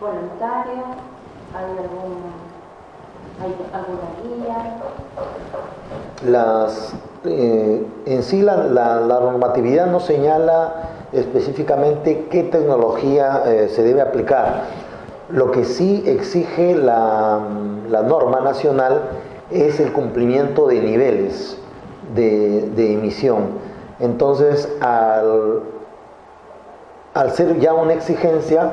voluntario? ¿Hay alguna guía? En sí la normatividad no señala específicamente qué tecnología se debe aplicar. Lo que sí exige la norma nacional es el cumplimiento de niveles de emisión. Entonces, al ser ya una exigencia,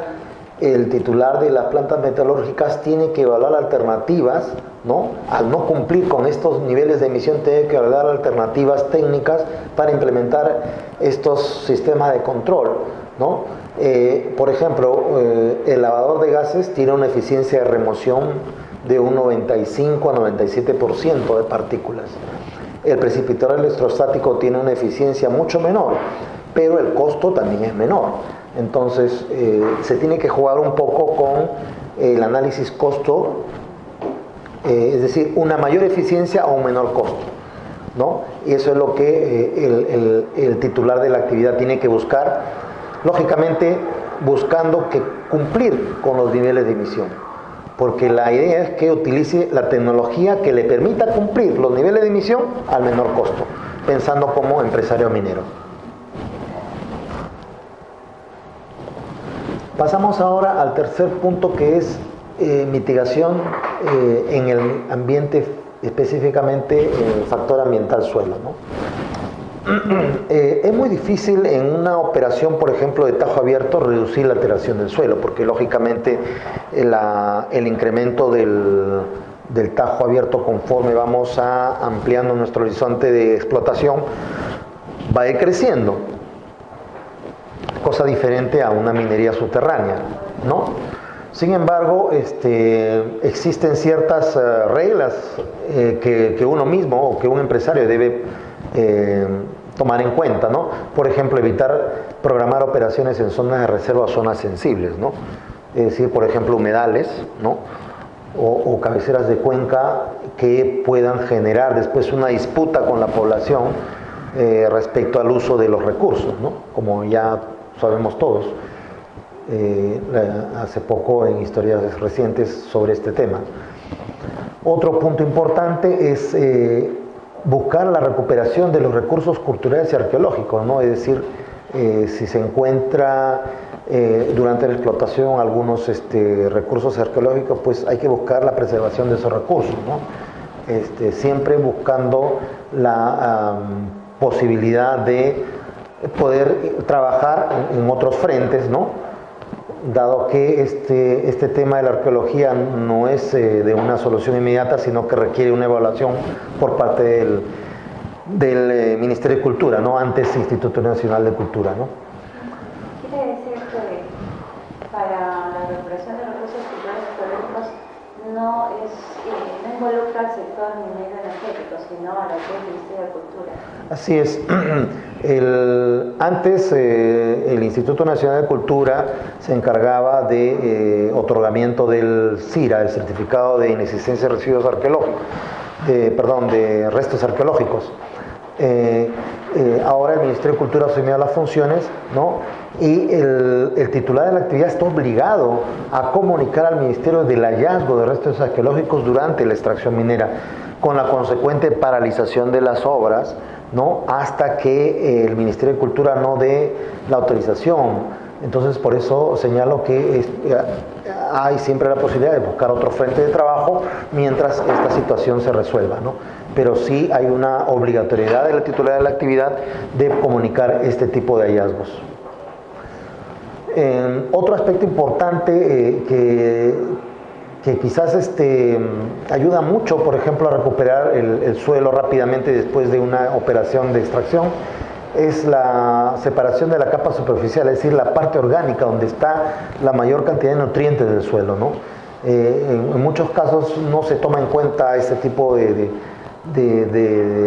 el titular de las plantas metalúrgicas tiene que evaluar alternativas, ¿no? Al no cumplir con estos niveles de emisión, tiene que evaluar alternativas técnicas para implementar estos sistemas de control, ¿no? Por ejemplo, el lavador de gases tiene una eficiencia de remoción de un 95 a 97% de partículas. El precipitador electrostático tiene una eficiencia mucho menor, pero el costo también es menor. Entonces, se tiene que jugar un poco con el análisis costo, es decir, una mayor eficiencia o un menor costo, ¿no? Y eso es lo que el titular de la actividad tiene que buscar, lógicamente buscando que cumplir con los niveles de emisión, porque la idea es que utilice la tecnología que le permita cumplir los niveles de emisión al menor costo, pensando como empresario minero. Pasamos ahora al tercer punto, que es mitigación en el ambiente, específicamente el factor ambiental suelo, ¿no? Es muy difícil en una operación, por ejemplo, de tajo abierto, reducir la alteración del suelo, porque lógicamente el incremento del tajo abierto, conforme vamos ampliando nuestro horizonte de explotación, va a ir creciendo. Cosa diferente a una minería subterránea, ¿no? Sin embargo, existen ciertas reglas que uno mismo o que un empresario debe tomar en cuenta, ¿no? Por ejemplo, evitar programar operaciones en zonas de reserva o zonas sensibles, ¿no? Es decir, por ejemplo, humedales, ¿no? O cabeceras de cuenca que puedan generar después una disputa con la población respecto al uso de los recursos, ¿no? Como ya sabemos todos, hace poco en historias recientes sobre este tema. Otro punto importante es buscar la recuperación de los recursos culturales y arqueológicos, ¿no? Es decir, si se encuentra durante la explotación algunos recursos arqueológicos, pues hay que buscar la preservación de esos recursos, ¿no? Siempre buscando la posibilidad de poder trabajar en otros frentes, ¿no? Dado que este tema de la arqueología no es de una solución inmediata, sino que requiere una evaluación por parte del Ministerio de Cultura, ¿no? Antes Instituto Nacional de Cultura, ¿no? Quiere decir que para la recuperación de recursos culturales y arqueológicos no involucra al sector minero energético, sino a la que es el Ministerio de Cultura. Así es. Antes el Instituto Nacional de Cultura se encargaba de otorgamiento del CIRA, el Certificado de Inexistencia de Residuos Arqueológicos, de restos arqueológicos. Ahora el Ministerio de Cultura ha asumido las funciones, ¿no? Y el titular de la actividad está obligado a comunicar al Ministerio del hallazgo de restos arqueológicos durante la extracción minera, con la consecuente paralización de las obras, ¿no? Hasta que el Ministerio de Cultura no dé la autorización. Entonces, por eso señalo que hay siempre la posibilidad de buscar otro frente de trabajo mientras esta situación se resuelva, ¿no? Pero sí hay una obligatoriedad de la titularidad de la actividad de comunicar este tipo de hallazgos. Otro aspecto importante que quizás ayuda mucho, por ejemplo, a recuperar el suelo rápidamente después de una operación de extracción, es la separación de la capa superficial, es decir, la parte orgánica donde está la mayor cantidad de nutrientes del suelo, ¿no? En muchos casos no se toma en cuenta este tipo de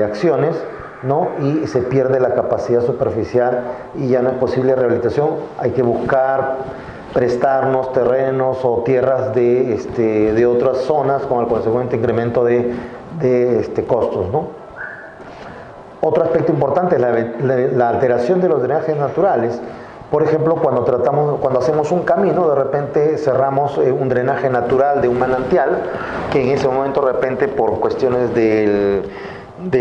acciones, ¿no? Y se pierde la capacidad superficial y ya no es posible rehabilitación. Hay que buscar prestarnos terrenos o tierras de otras zonas con el consecuente incremento de costos, ¿no? Otro aspecto importante es la alteración de los drenajes naturales. Por ejemplo, cuando hacemos un camino, de repente cerramos un drenaje natural de un manantial, que en ese momento de repente por cuestiones de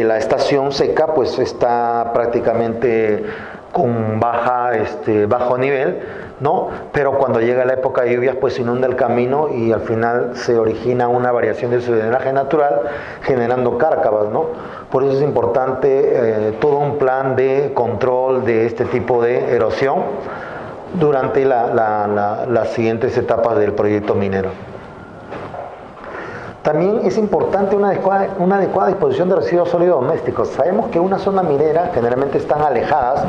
la estación seca, pues está prácticamente con bajo nivel, ¿no? Pero cuando llega la época de lluvias, pues inunda el camino y al final se origina una variación de su drenaje natural, generando cárcavas, ¿no? Por eso es importante todo un plan de control de este tipo de erosión durante las siguientes etapas del proyecto minero. También es importante una adecuada disposición de residuos sólidos domésticos. Sabemos que una zona minera generalmente están alejadas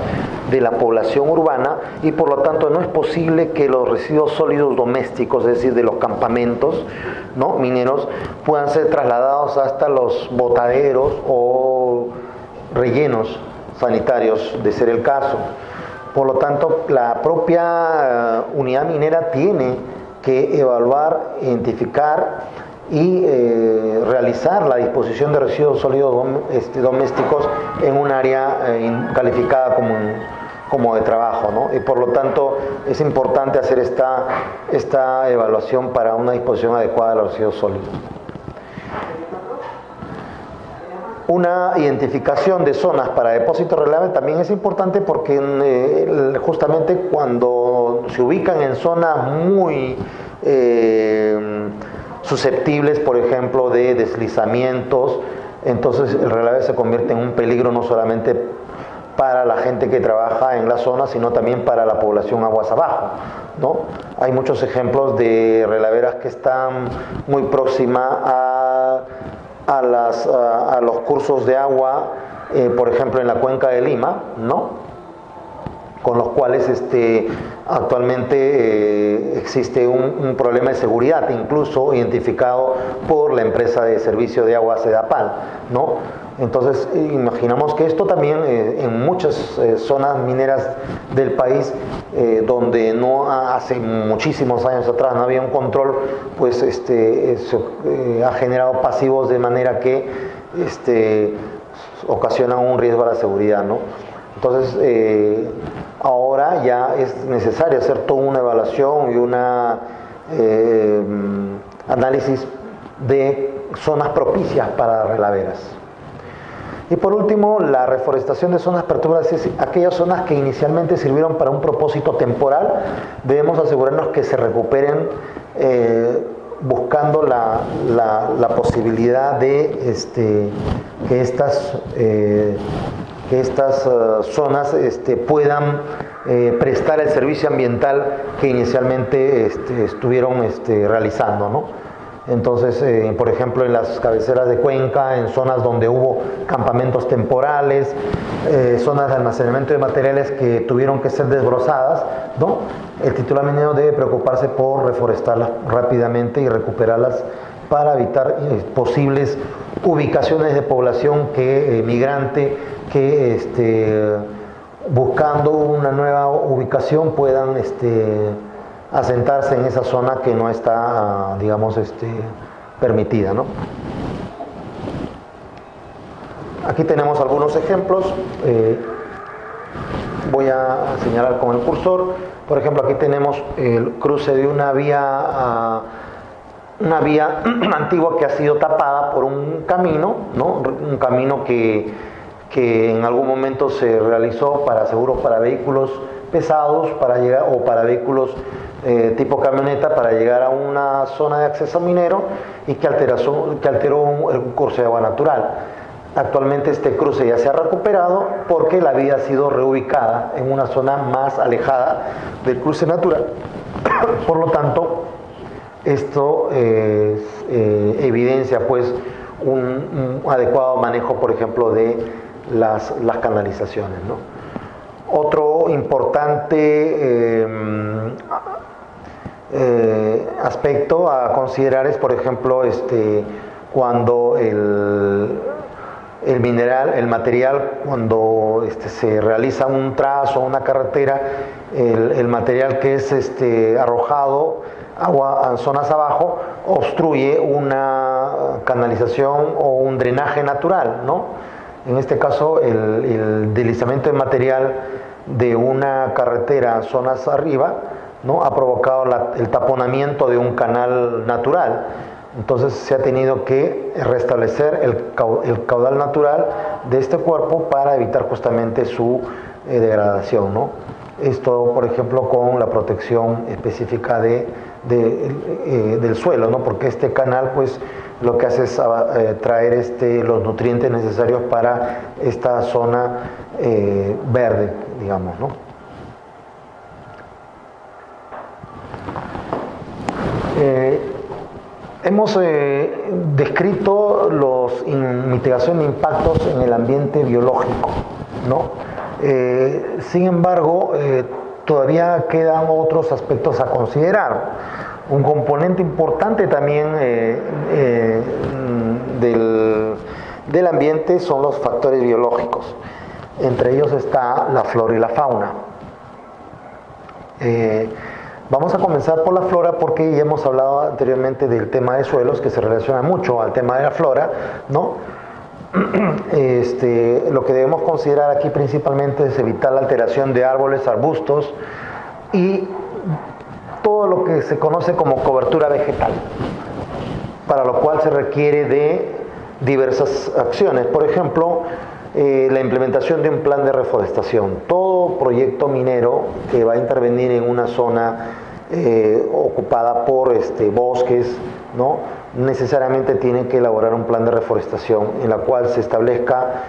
de la población urbana y por lo tanto no es posible que los residuos sólidos domésticos, es decir, de los campamentos, ¿no?, mineros, puedan ser trasladados hasta los botaderos o rellenos sanitarios, de ser el caso. Por lo tanto, la propia unidad minera tiene que evaluar, identificar y realizar la disposición de residuos sólidos domésticos en un área calificada como de trabajo, ¿no? Y por lo tanto es importante hacer esta evaluación para una disposición adecuada de los residuos sólidos. Una identificación de zonas para depósito relevable también es importante porque justamente cuando se ubican en zonas muy susceptibles, por ejemplo, de deslizamientos, entonces el relave se convierte en un peligro no solamente para la gente que trabaja en la zona, sino también para la población aguas abajo, ¿no? Hay muchos ejemplos de relaveras que están muy próximas a los cursos de agua, por ejemplo en la cuenca de Lima, ¿no?, con los cuales actualmente existe un problema de seguridad, incluso identificado por la empresa de servicio de agua Sedapal, ¿no? Entonces imaginamos que esto también en muchas zonas mineras del país donde hace muchísimos años atrás no había un control, pues ha generado pasivos de manera que ocasionan un riesgo a la seguridad, ¿no? Entonces ahora ya es necesario hacer toda una evaluación y una análisis de zonas propicias para relaveras. Y por último, la reforestación de zonas perturbadas es aquellas zonas que inicialmente sirvieron para un propósito temporal. Debemos asegurarnos que se recuperen buscando la posibilidad de que estas zonas puedan prestar el servicio ambiental que inicialmente estuvieron realizando, ¿no? Entonces, por ejemplo, en las cabeceras de cuenca, en zonas donde hubo campamentos temporales, zonas de almacenamiento de materiales que tuvieron que ser desbrozadas, ¿no?, el titular minero debe preocuparse por reforestarlas rápidamente y recuperarlas para evitar posibles ubicaciones de población migrante que buscando una nueva ubicación puedan asentarse en esa zona que no está, digamos, permitida, ¿no? Aquí tenemos algunos ejemplos. Voy a señalar con el cursor. Por ejemplo, aquí tenemos el cruce de una vía antigua que ha sido tapada por un camino, ¿no?, un camino que en algún momento se realizó seguros para vehículos pesados o para vehículos tipo camioneta para llegar a una zona de acceso minero y que alteró un curso de agua natural. Actualmente este cruce ya se ha recuperado porque la vía ha sido reubicada en una zona más alejada del cruce natural. Por lo tanto, esto evidencia pues un adecuado manejo, por ejemplo, de las canalizaciones, ¿no? Otro importante aspecto a considerar es, por ejemplo, cuando el material, cuando se realiza un trazo, una carretera, el material que es arrojado a zonas abajo obstruye una canalización o un drenaje natural, ¿no? En este caso, el deslizamiento de material de una carretera zonas arriba, ¿no? Ha provocado el taponamiento de un canal natural. Entonces se ha tenido que restablecer el caudal natural de este cuerpo para evitar justamente su degradación, ¿no? Esto, por ejemplo, con la protección específica del suelo, ¿no? Porque este canal, pues, lo que hace es traer los nutrientes necesarios para esta zona verde, digamos, ¿no? Hemos descrito mitigación de impactos en el ambiente biológico, ¿no? Sin embargo, todavía quedan otros aspectos a considerar. Un componente importante también del ambiente son los factores biológicos. Entre ellos está la flora y la fauna. Vamos a comenzar por la flora porque ya hemos hablado anteriormente del tema de suelos, que se relaciona mucho al tema de la flora, ¿no? Lo que debemos considerar aquí principalmente es evitar la alteración de árboles, arbustos y todo lo que se conoce como cobertura vegetal, para lo cual se requiere de diversas acciones. Por ejemplo, la implementación de un plan de reforestación. Todo proyecto minero que va a intervenir en una zona ocupada por bosques, ¿no? Necesariamente tiene que elaborar un plan de reforestación en la cual se establezca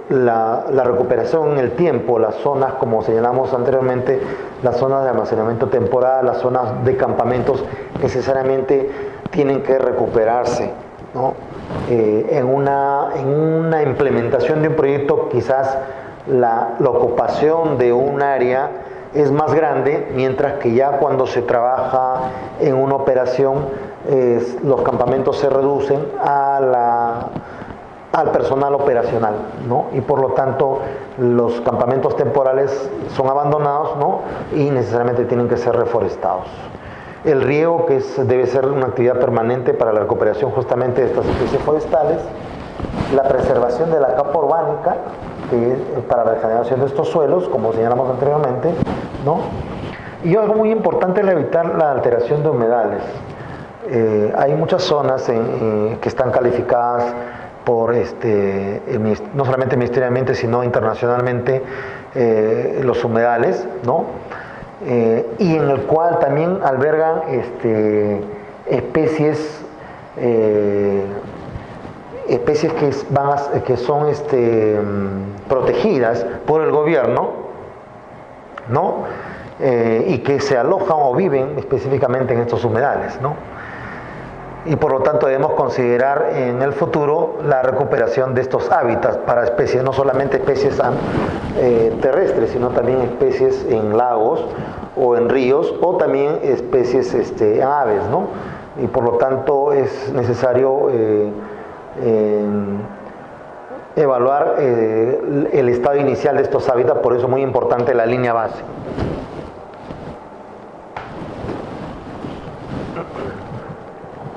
la recuperación en el tiempo, las zonas, como señalamos anteriormente, las zonas de almacenamiento temporal, las zonas de campamentos, necesariamente tienen que recuperarse, ¿no? En una implementación de un proyecto, quizás la ocupación de un área es más grande, mientras que ya cuando se trabaja en una operación, los campamentos se reducen al personal operacional, ¿no? Y por lo tanto los campamentos temporales son abandonados, ¿no? Y necesariamente tienen que ser reforestados. El riego, que debe ser una actividad permanente para la recuperación justamente de estas especies forestales, la preservación de la capa orgánica, que es para la regeneración de estos suelos, como señalamos anteriormente, ¿no? Y algo muy importante es evitar la alteración de humedales. Hay muchas zonas que están calificadas por no solamente ministerialmente, sino internacionalmente, los humedales, ¿no? Y en el cual también albergan especies que son protegidas por el gobierno, ¿no? Y que se alojan o viven específicamente en estos humedales, ¿no? Y por lo tanto debemos considerar en el futuro la recuperación de estos hábitats para especies, no solamente especies terrestres, sino también especies en lagos o en ríos, o también especies aves, ¿no? Y por lo tanto es necesario evaluar el estado inicial de estos hábitats, por eso es muy importante la línea base.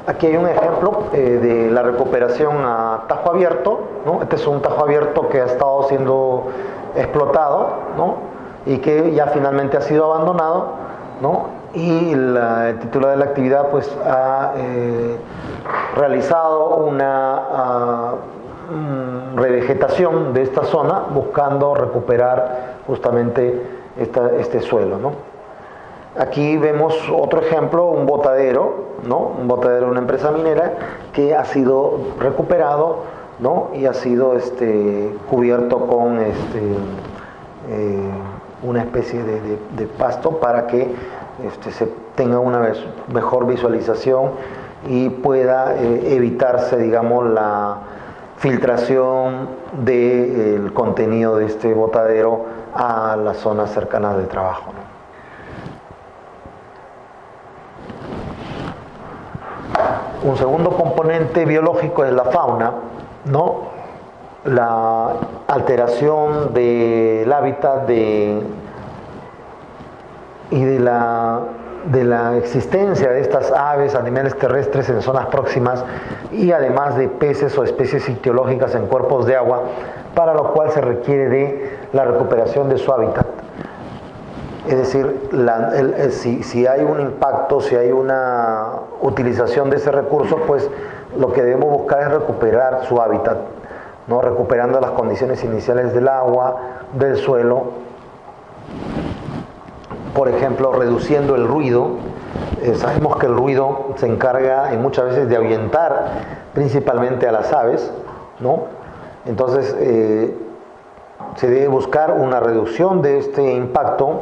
Aquí hay un ejemplo de la recuperación a tajo abierto, ¿no? Este es un tajo abierto que ha estado siendo explotado, ¿no? Y que ya finalmente ha sido abandonado, ¿no? Y el titular de la actividad pues ha realizado una revegetación de esta zona buscando recuperar justamente este suelo, ¿no? Aquí vemos otro ejemplo, un botadero, ¿no? Un botadero de una empresa minera que ha sido recuperado, ¿no? Y ha sido cubierto con una especie de pasto para que se tenga una mejor visualización y pueda evitarse, digamos, la filtración del contenido de este botadero a las zonas cercanas de trabajo, ¿no? Un segundo componente biológico es la fauna, ¿no? La alteración del hábitat y de la existencia de estas aves, animales terrestres en zonas próximas y además de peces o especies ictiológicas en cuerpos de agua, para lo cual se requiere de la recuperación de su hábitat. Es decir, si hay un impacto, si hay una utilización de ese recurso, pues lo que debemos buscar es recuperar su hábitat, ¿no? Recuperando las condiciones iniciales del agua, del suelo, por ejemplo, reduciendo el ruido. Sabemos que el ruido se encarga muchas veces de ahuyentar principalmente a las aves, ¿no? Entonces se debe buscar una reducción de este impacto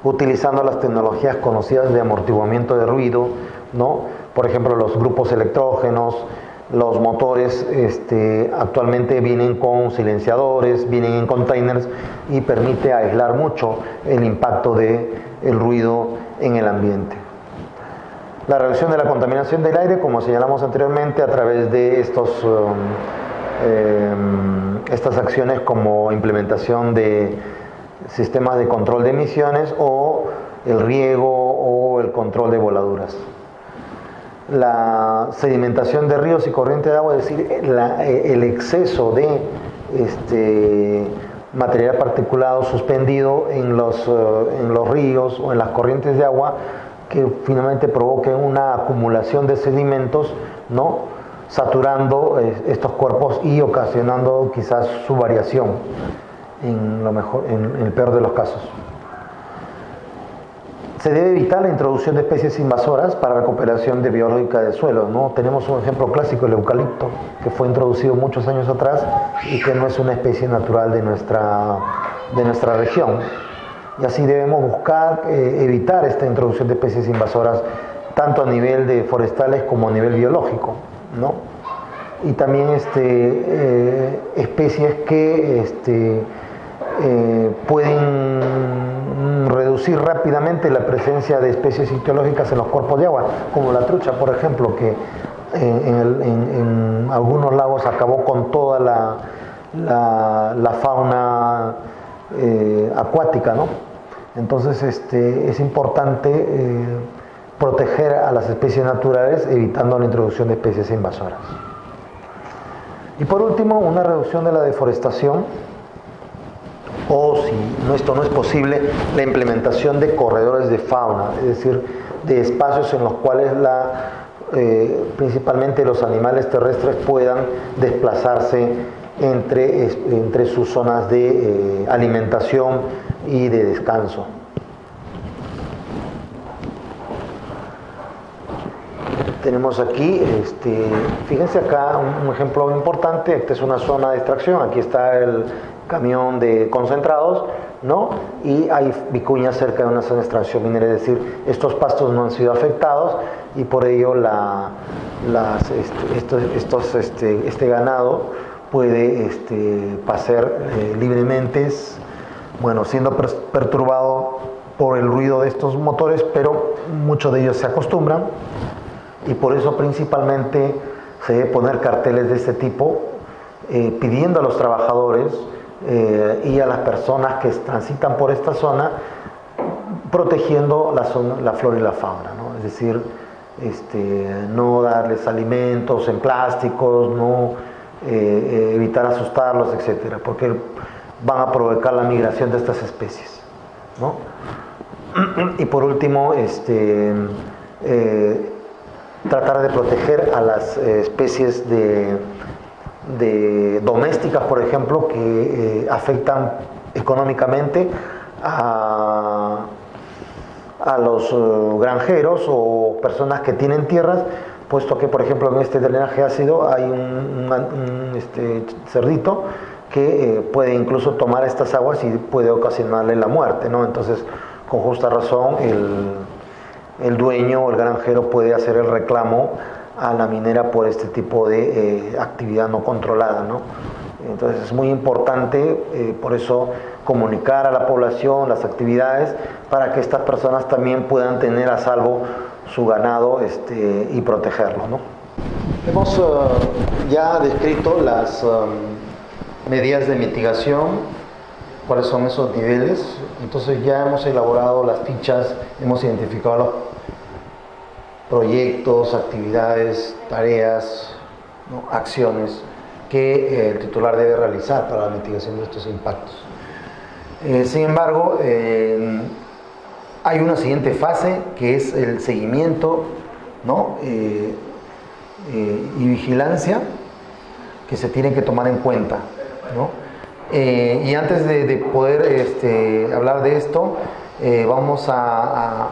utilizando las tecnologías conocidas de amortiguamiento de ruido, ¿no? Por ejemplo, los grupos electrógenos, los motores actualmente vienen con silenciadores, vienen en containers y permite aislar mucho el impacto del ruido en el ambiente. La reducción de la contaminación del aire, como señalamos anteriormente, a través de estas acciones como implementación de sistemas de control de emisiones o el riego o el control de voladuras. La sedimentación de ríos y corrientes de agua, es decir, el exceso de material particulado suspendido en los ríos o en las corrientes de agua, que finalmente provoquen una acumulación de sedimentos, ¿no? Saturando estos cuerpos y ocasionando quizás su variación en el peor de los casos. Se debe evitar la introducción de especies invasoras para recuperación de biológica del suelo, ¿no? Tenemos un ejemplo clásico, el eucalipto, que fue introducido muchos años atrás y que no es una especie natural de nuestra región. Y así debemos buscar evitar esta introducción de especies invasoras, tanto a nivel de forestales como a nivel biológico, ¿no? Y también especies que pueden reducir rápidamente la presencia de especies ictiológicas en los cuerpos de agua, como la trucha, por ejemplo, que en algunos lagos acabó con toda la fauna acuática, ¿no? Entonces es importante proteger a las especies naturales evitando la introducción de especies invasoras. Y por último, una reducción de la deforestación, o si esto no es posible, la implementación de corredores de fauna, es decir, de espacios en los cuales principalmente los animales terrestres puedan desplazarse entre sus zonas de alimentación y de descanso. Tenemos aquí, fíjense acá un ejemplo importante. Esta es una zona de extracción, aquí está el camión de concentrados, ¿no? Y hay vicuñas cerca de una zona de extracción minera, es decir, estos pastos no han sido afectados y por ello este ganado puede pasar libremente, siendo perturbado por el ruido de estos motores, pero muchos de ellos se acostumbran y por eso principalmente se debe poner carteles de este tipo pidiendo a los trabajadores y a las personas que transitan por esta zona, protegiendo la flora y la fauna, ¿no? Es decir, no darles alimentos en plásticos, no evitar asustarlos, etcétera, porque van a provocar la migración de estas especies, ¿no? Y por último, tratar de proteger a las especies domésticas, por ejemplo, que afectan económicamente a los granjeros o personas que tienen tierras, puesto que, por ejemplo, en este drenaje ácido hay un cerdito que puede incluso tomar estas aguas y puede ocasionarle la muerte, ¿no? Entonces, con justa razón, el dueño o el granjero puede hacer el reclamo a la minera por este tipo de actividad no controlada, ¿no? Entonces es muy importante, por eso, comunicar a la población las actividades para que estas personas también puedan tener a salvo su ganado y protegerlo, ¿no? Hemos ya descrito las medidas de mitigación, cuáles son esos niveles. Entonces ya hemos elaborado las fichas, hemos identificado los proyectos, actividades, tareas, ¿no? Acciones que el titular debe realizar para la mitigación de estos impactos. Sin embargo, hay una siguiente fase que es el seguimiento, ¿no? Y vigilancia que se tienen que tomar en cuenta, ¿no? Y antes de poder hablar de esto, vamos a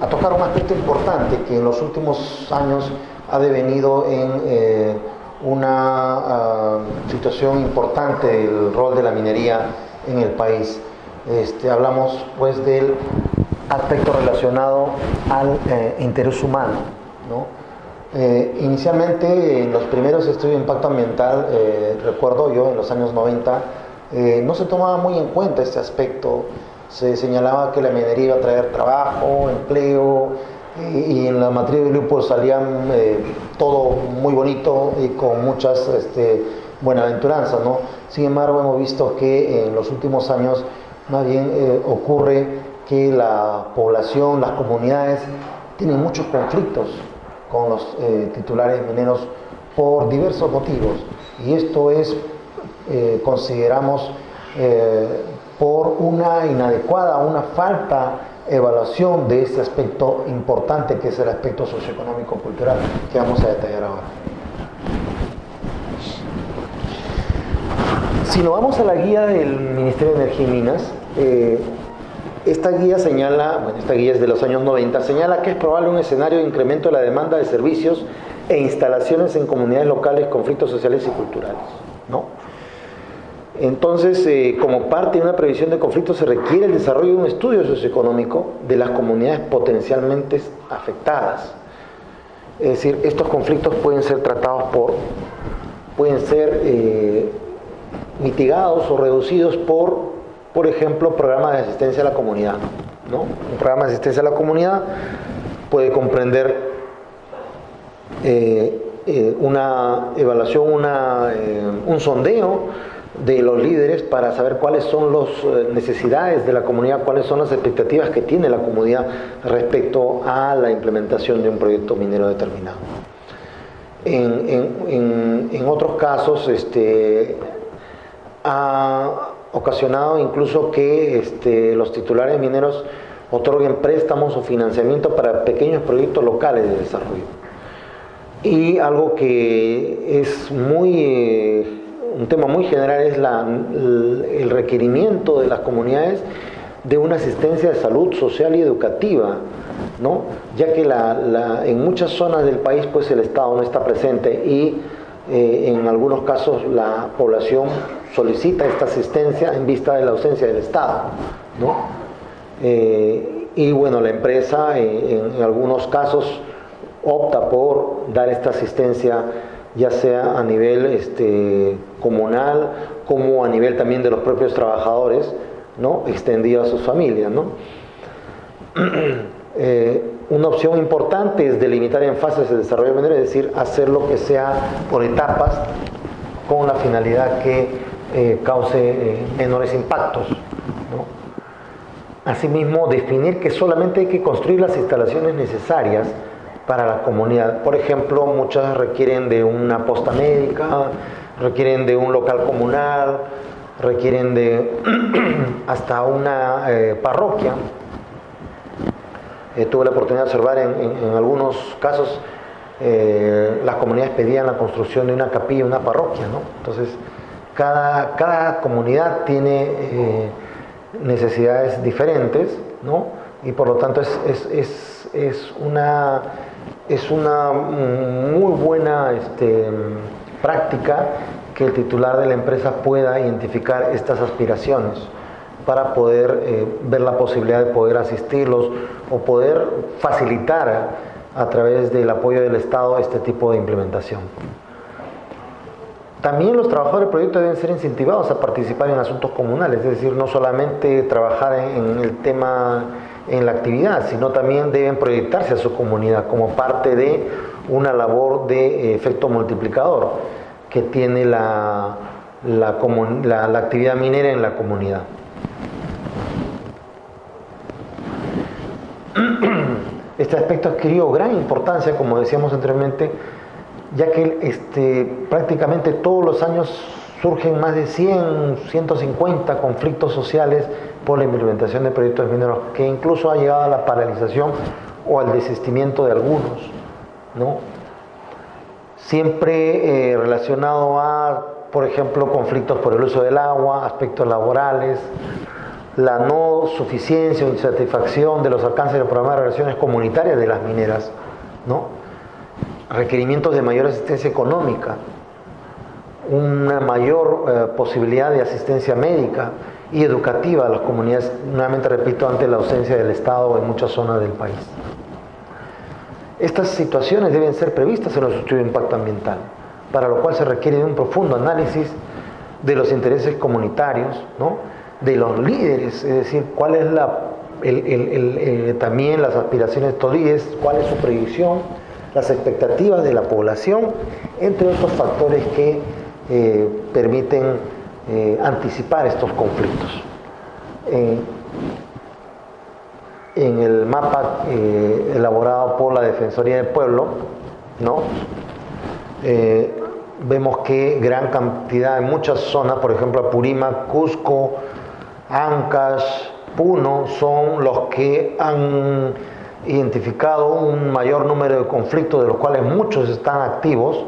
tocar un aspecto importante que en los últimos años ha devenido en una situación importante del rol de la minería en el país. Hablamos pues del aspecto relacionado al interés humano, ¿no? Inicialmente en los primeros estudios de impacto ambiental, recuerdo yo en los años 90, no se tomaba muy en cuenta este aspecto. Se señalaba que la minería iba a traer trabajo, empleo, y en la materia de grupo salían todo muy bonito y con muchas buenaventuranzas, ¿no? Sin embargo, hemos visto que en los últimos años más bien ocurre que la población, las comunidades tienen muchos conflictos con los titulares mineros por diversos motivos, y esto es, consideramos, por una inadecuada, una falta evaluación de este aspecto importante que es el aspecto socioeconómico cultural que vamos a detallar ahora. Si nos vamos a la guía del Ministerio de Energía y Minas, esta guía señala, bueno, esta guía es de los años 90, señala que es probable un escenario de incremento de la demanda de servicios e instalaciones en comunidades locales, conflictos sociales y culturales, ¿no? Entonces, como parte de una previsión de conflictos, se requiere el desarrollo de un estudio socioeconómico de las comunidades potencialmente afectadas. Es decir, estos conflictos pueden ser tratados pueden ser mitigados o reducidos por ejemplo, programas de asistencia a la comunidad, ¿no? Un programa de asistencia a la comunidad puede comprender una evaluación, un sondeo de los líderes para saber cuáles son las necesidades de la comunidad, cuáles son las expectativas que tiene la comunidad respecto a la implementación de un proyecto minero determinado. En otros casos ha ocasionado incluso que los titulares mineros otorguen préstamos o financiamiento para pequeños proyectos locales de desarrollo. Y algo que es un tema muy general es el requerimiento de las comunidades de una asistencia de salud social y educativa, ¿no? Ya que en muchas zonas del país pues el Estado no está presente y en algunos casos la población solicita esta asistencia en vista de la ausencia del Estado, ¿no? Y bueno, la empresa en algunos casos opta por dar esta asistencia ya sea a nivel comunal como a nivel también de los propios trabajadores, ¿no? Extendido a sus familias, ¿no? Una opción importante es delimitar en fases el desarrollo minero, es decir, hacerlo que sea por etapas con la finalidad que cause menores impactos, ¿no? Asimismo, definir que solamente hay que construir las instalaciones necesarias para la comunidad. Por ejemplo, muchas requieren de una posta médica, requieren de un local comunal, requieren de hasta una parroquia. Tuve la oportunidad de observar en algunos casos las comunidades pedían la construcción de una capilla, una parroquia, ¿no? Entonces, cada comunidad tiene necesidades diferentes, ¿no? Y por lo tanto es una muy buena práctica que el titular de la empresa pueda identificar estas aspiraciones para poder ver la posibilidad de poder asistirlos o poder facilitar a través del apoyo del Estado este tipo de implementación. También los trabajadores del proyecto deben ser incentivados a participar en asuntos comunales, es decir, no solamente trabajar en el tema, en la actividad, sino también deben proyectarse a su comunidad como parte de una labor de efecto multiplicador que tiene la actividad minera en la comunidad. Este aspecto adquirió gran importancia, como decíamos anteriormente, ya que prácticamente todos los años surgen más de 100, 150 conflictos sociales por la implementación de proyectos mineros, que incluso ha llegado a la paralización o al desistimiento de algunos, ¿no? Siempre relacionado a, por ejemplo, conflictos por el uso del agua, aspectos laborales, la no suficiencia o insatisfacción de los alcances del programa de relaciones comunitarias de las mineras, ¿no? Requerimientos de mayor asistencia económica, una mayor posibilidad de asistencia médica y educativa a las comunidades, nuevamente repito, ante la ausencia del Estado en muchas zonas del país. Estas situaciones deben ser previstas en los estudios de impacto ambiental, para lo cual se requiere de un profundo análisis de los intereses comunitarios, ¿no? De los líderes, es decir, cuál es también las aspiraciones de estos líderes, cuál es su predicción, las expectativas de la población, entre otros factores que permiten anticipar estos conflictos. En el mapa elaborado por la Defensoría del Pueblo, ¿no? Vemos que gran cantidad, en muchas zonas, por ejemplo Apurímac, Cusco, Ancash, Puno, son los que han identificado un mayor número de conflictos, de los cuales muchos están activos,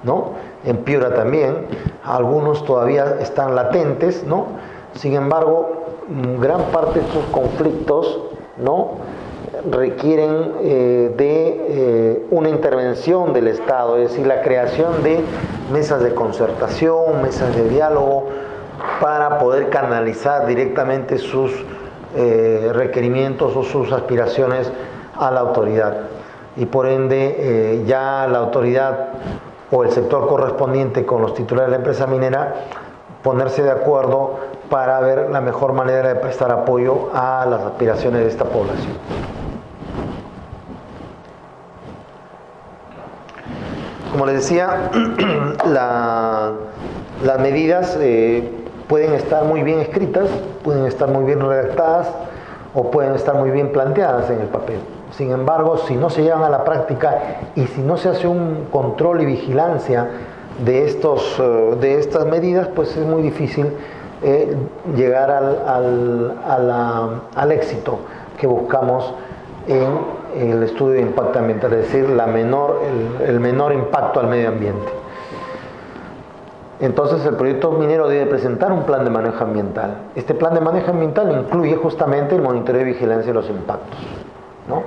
¿no? En Piura también, algunos todavía están latentes, ¿no? Sin embargo, gran parte de estos conflictos, ¿no? Requieren de una intervención del Estado, es decir, la creación de mesas de concertación, mesas de diálogo, para poder canalizar directamente sus requerimientos o sus aspiraciones a la autoridad. Y por ende, ya la autoridad o el sector correspondiente con los titulares de la empresa minera ponerse de acuerdo para ver la mejor manera de prestar apoyo a las aspiraciones de esta población. Como les decía, las medidas pueden estar muy bien escritas, pueden estar muy bien redactadas o pueden estar muy bien planteadas en el papel. Sin embargo, si no se llevan a la práctica y si no se hace un control y vigilancia de estas medidas, pues es muy difícil llegar al éxito que buscamos en el estudio de impacto ambiental, es decir, el menor impacto al medio ambiente. Entonces el proyecto minero debe presentar un plan de manejo ambiental. Este plan de manejo ambiental incluye justamente el monitoreo y vigilancia de los impactos, ¿no?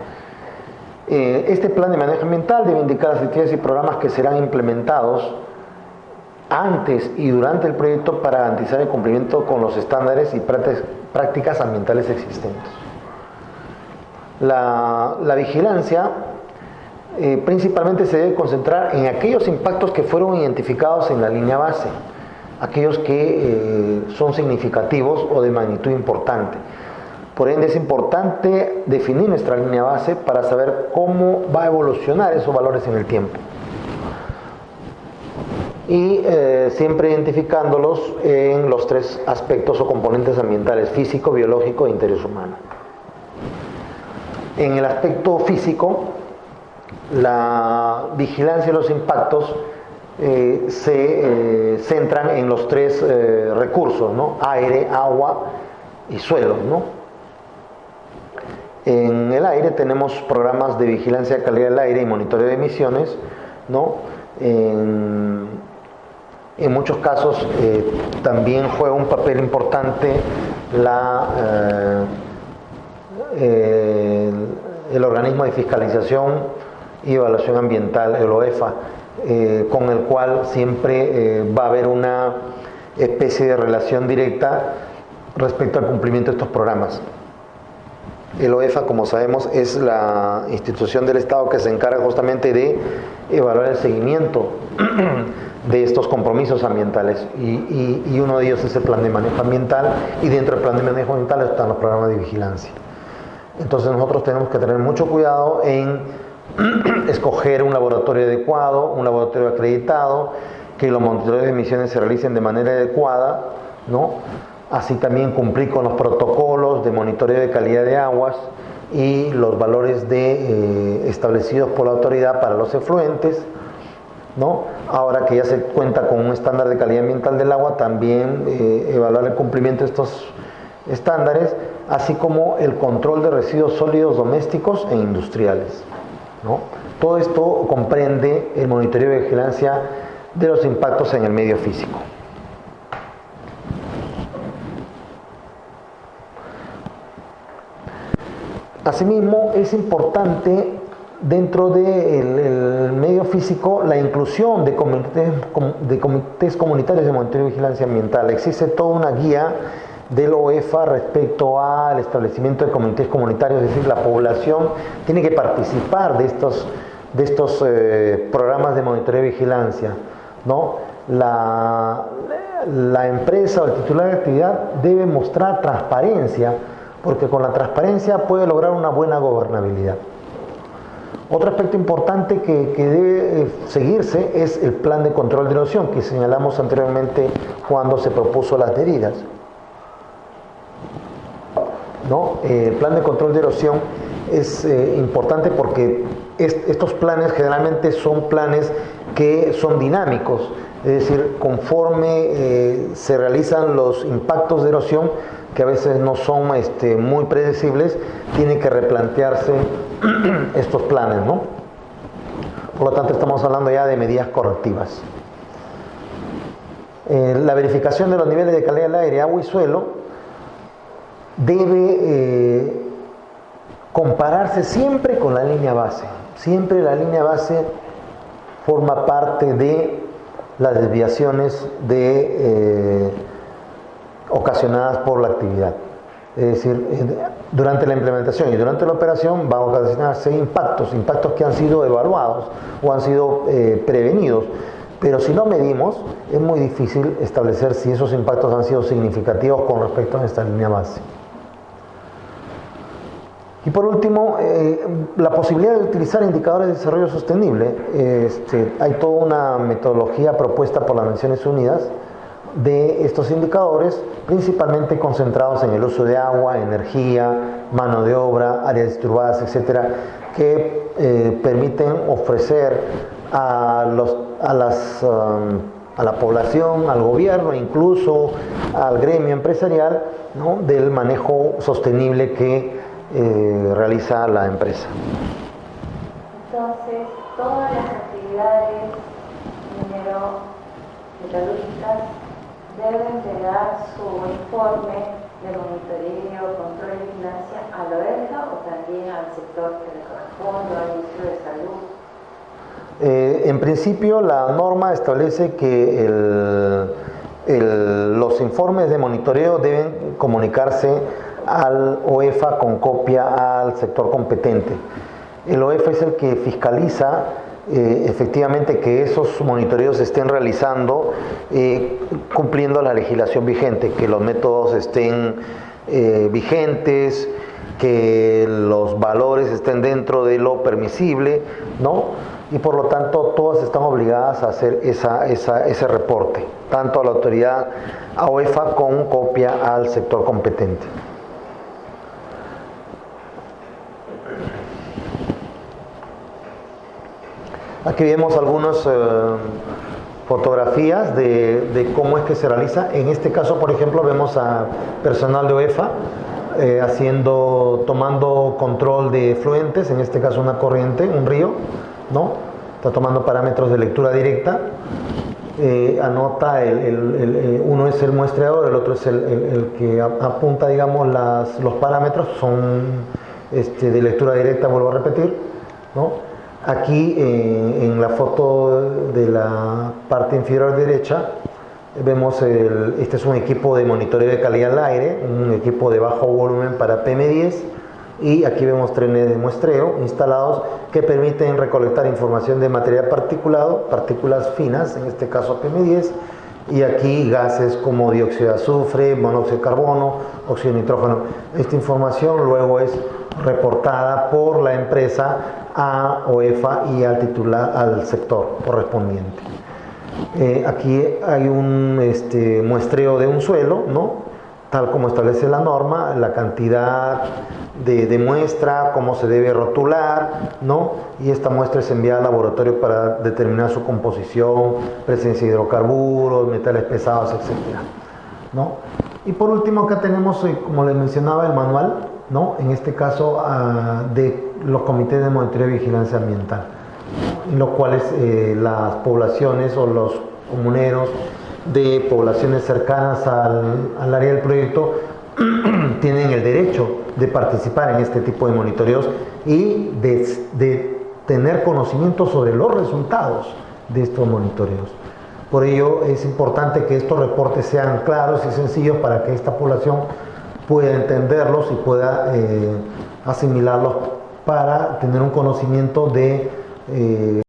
Este plan de manejo ambiental debe indicar las actividades y programas que serán implementados antes y durante el proyecto para garantizar el cumplimiento con los estándares y prácticas ambientales existentes. La vigilancia principalmente se debe concentrar en aquellos impactos que fueron identificados en la línea base, aquellos que son significativos o de magnitud importante. Por ende, es importante definir nuestra línea base para saber cómo va a evolucionar esos valores en el tiempo. Y siempre identificándolos en los tres aspectos o componentes ambientales: físico, biológico e interés humano. En el aspecto físico, la vigilancia de los impactos se centran en los tres recursos, ¿no? Aire, agua y suelo, ¿no? En el aire tenemos programas de vigilancia de calidad del aire y monitoreo de emisiones, ¿no? En muchos casos también juega un papel importante el organismo de fiscalización y evaluación ambiental, el OEFA, con el cual siempre va a haber una especie de relación directa respecto al cumplimiento de estos programas. El OEFA, como sabemos, es la institución del Estado que se encarga justamente de evaluar el seguimiento de estos compromisos ambientales, y uno de ellos es el plan de manejo ambiental, y dentro del plan de manejo ambiental están los programas de vigilancia. Entonces nosotros tenemos que tener mucho cuidado en escoger un laboratorio adecuado, un laboratorio acreditado, que los monitoreos de emisiones se realicen de manera adecuada, ¿no? Así también cumplir con los protocolos de monitoreo de calidad de aguas y los valores establecidos por la autoridad para los efluentes, ¿no? Ahora que ya se cuenta con un estándar de calidad ambiental del agua, también evaluar el cumplimiento de estos estándares, así como el control de residuos sólidos domésticos e industriales, ¿no? Todo esto comprende el monitoreo y vigilancia de los impactos en el medio físico. Asimismo, es importante dentro del medio físico la inclusión de comités comunitarios de monitoreo y vigilancia ambiental. Existe toda una guía del OEFA respecto al establecimiento de comités comunitarios, es decir, la población tiene que participar de estos programas de monitoreo y vigilancia, ¿no? La empresa o el titular de actividad debe mostrar transparencia, porque con la transparencia puede lograr una buena gobernabilidad. Otro aspecto importante que debe seguirse es el plan de control de erosión que señalamos anteriormente cuando se propuso las medidas, ¿no? El plan de control de erosión es importante porque estos planes generalmente son planes que son dinámicos, es decir, conforme se realizan los impactos de erosión, que a veces no son muy predecibles, tiene que replantearse estos planes, ¿no? Por lo tanto, estamos hablando ya de medidas correctivas. La verificación de los niveles de calidad del aire, agua y suelo debe compararse siempre con la línea base. Siempre la línea base forma parte de las desviaciones ocasionadas por la actividad. Es decir, durante la implementación y durante la operación van a ocasionarse impactos que han sido evaluados o han sido prevenidos, pero si no medimos es muy difícil establecer si esos impactos han sido significativos con respecto a esta línea base. Y por último, la posibilidad de utilizar indicadores de desarrollo sostenible. Hay toda una metodología propuesta por las Naciones Unidas de estos indicadores, principalmente concentrados en el uso de agua, energía, mano de obra, áreas disturbadas, etcétera, que permiten ofrecer a la población, al gobierno, incluso al gremio empresarial, ¿no?, del manejo sostenible que realiza la empresa. Entonces, todas las actividades metalúrgicas deben de dar su informe de monitoreo, control y vigilancia a la OEFA o también al sector que le corresponde, al Ministerio de Salud. En principio, la norma establece que los informes de monitoreo deben comunicarse al OEFA con copia al sector competente. El OEFA es el que fiscaliza efectivamente que esos monitoreos se estén realizando cumpliendo la legislación vigente, que los métodos estén vigentes, que los valores estén dentro de lo permisible, ¿no? Y por lo tanto todas están obligadas a hacer ese reporte, tanto a la autoridad, a OEFA, con copia al sector competente. Aquí vemos algunas fotografías de cómo es que se realiza. En este caso, por ejemplo, vemos a personal de OEFA tomando control de fluentes, en este caso una corriente, un río, ¿no? Está tomando parámetros de lectura directa. Anota, uno es el muestreador, el otro es el que apunta, digamos, los parámetros, son de lectura directa, vuelvo a repetir, ¿no? Aquí en la foto de la parte inferior derecha vemos, este es un equipo de monitoreo de calidad del aire, un equipo de bajo volumen para PM10, y aquí vemos trenes de muestreo instalados que permiten recolectar información de material particulado, partículas finas, en este caso PM10, y aquí gases como dióxido de azufre, monóxido de carbono, óxido de nitrógeno. Esta información luego es reportada por la empresa a OEFA y al sector correspondiente. Aquí hay un muestreo de un suelo, ¿no? tal como establece la norma, la cantidad de muestra, cómo se debe rotular, ¿no? Y esta muestra es enviada al laboratorio para determinar su composición, presencia de hidrocarburos, metales pesados, etcétera, ¿no? Y por último acá tenemos, como les mencionaba, el manual, ¿no? En este caso de los comités de monitoreo y vigilancia ambiental, en los cuales las poblaciones o los comuneros de poblaciones cercanas al área del proyecto tienen el derecho de participar en este tipo de monitoreos y de tener conocimiento sobre los resultados de estos monitoreos. Por ello es importante que estos reportes sean claros y sencillos para que esta población pueda entenderlos y pueda asimilarlos para tener un conocimiento de